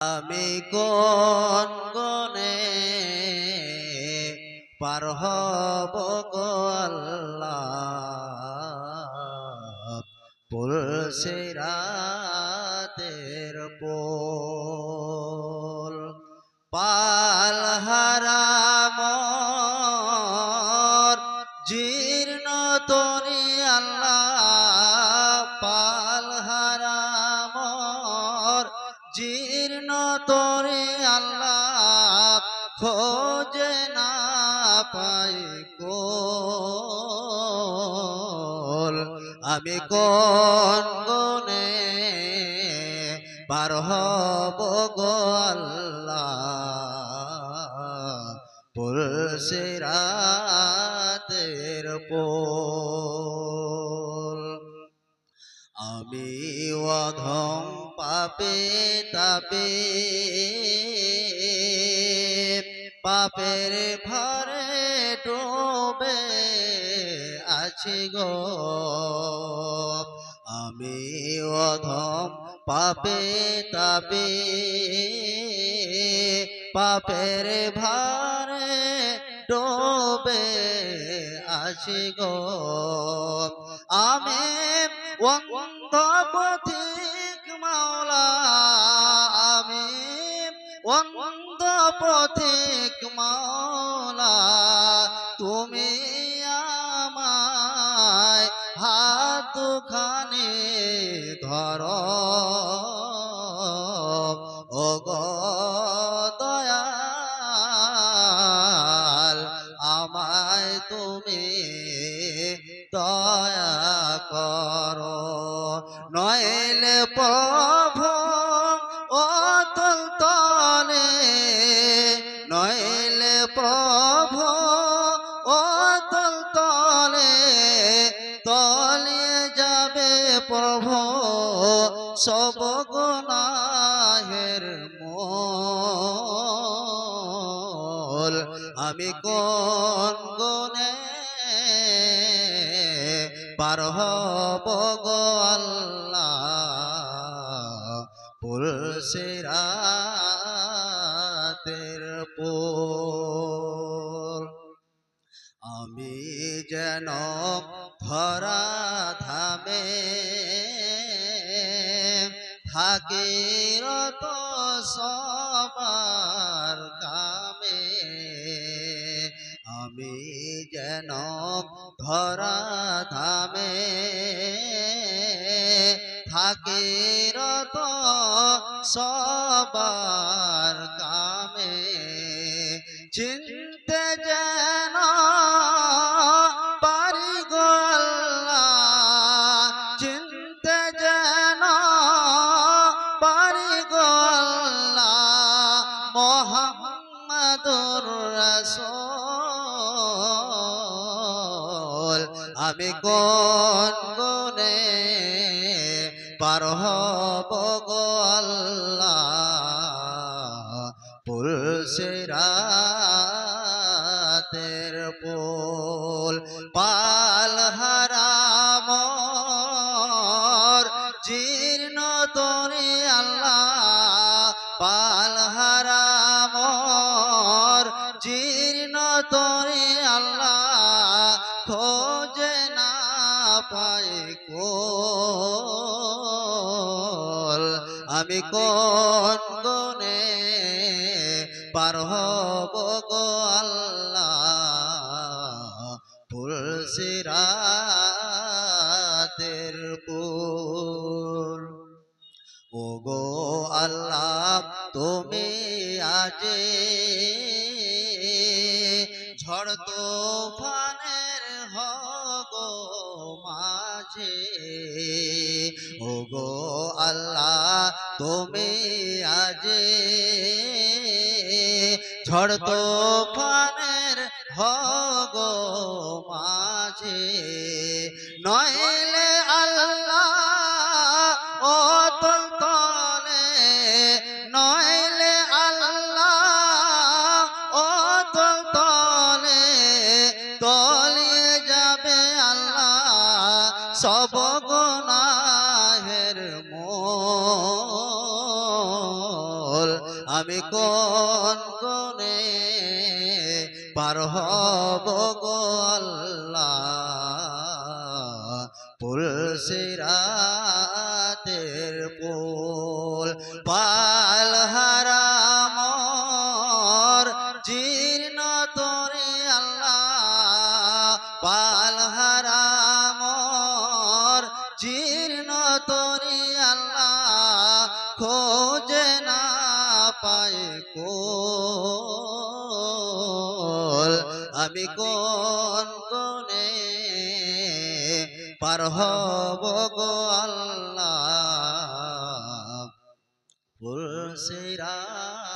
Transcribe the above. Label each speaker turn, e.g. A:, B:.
A: আমি কোন গনে পার হব গো আল্লাহ পুলসে রাতের পোল পাল হারামর জীর্ণ তরি আল্লাহ পাল হারামর জীর্ণ তরি আল্লাহ খোঁজে না পাই কোল আমি কোন গুণে পার হব গো আল্লাহ পুলসে রাতের পোল আমি অধম পাপে তাপে পাপের ভরে ডুবে আছি গো আমি অধম পাপে তাপে পাপের ভারে ডুবে আছি গো আমি অন্ধ পথিক মাওলা আমি অন্ধ পথিক মাওলা তুমি আমায় হাত খানে ধরো ও গো দয়াল আমায় তুমি দয়া করো নইলে প্রভু অতল তলে নইলে প্রভু অতল তলে তলিয়ে যাবে প্রভু সব গুনাহের মোল আমি কোন গুণে পার হব গো আল্লাহ পুলসে রাতের পোল আমি যেন ধরা ধামে থাকি রত সবার কামে আমি যেন ধরা ধামে থাকি রত সবার কামে চিনতে যেন পারি গো আল্লাহ চিনতে যেন পারি গো আল্লাহ মুহাম্মাদুর রাসূল আমি কোন গুণে পার হব গো আল্লাহ পুলসে রাতের পোল পাল হারামর জীর্ণ তরি আল্লাহ পাল হারামর জীর্ণ তরি আল্লাহ খোঁজে না পাই কোল আমি কোন গুণে পার হব গো আল্লাহ পুলসে রাতের পোল ও গো আল্লাহ তুমি আজে ঝড় তুফানের হগো মাঝে ও গো আল্লাহ তুমি আজে ঝড় তুফানের হগো মাঝে নইলে আল্লাহ অতল তলে নইলে আল্লাহ অতল তলে তলিয়ে যাবে আল্লাহ সব গুনাহের মোল আমি কোন গুণে পার হব গো আল্লাহ পুল সিরাতের পুল পাল হারামর জীর্ণ তোরে আল্লাহ পাল হারামর জীর্ণ তোরে আল্লাহ খোঁজে না পায় কোল আমি কোন গুণে পার হব গো আল্লাহ পুল সিরাত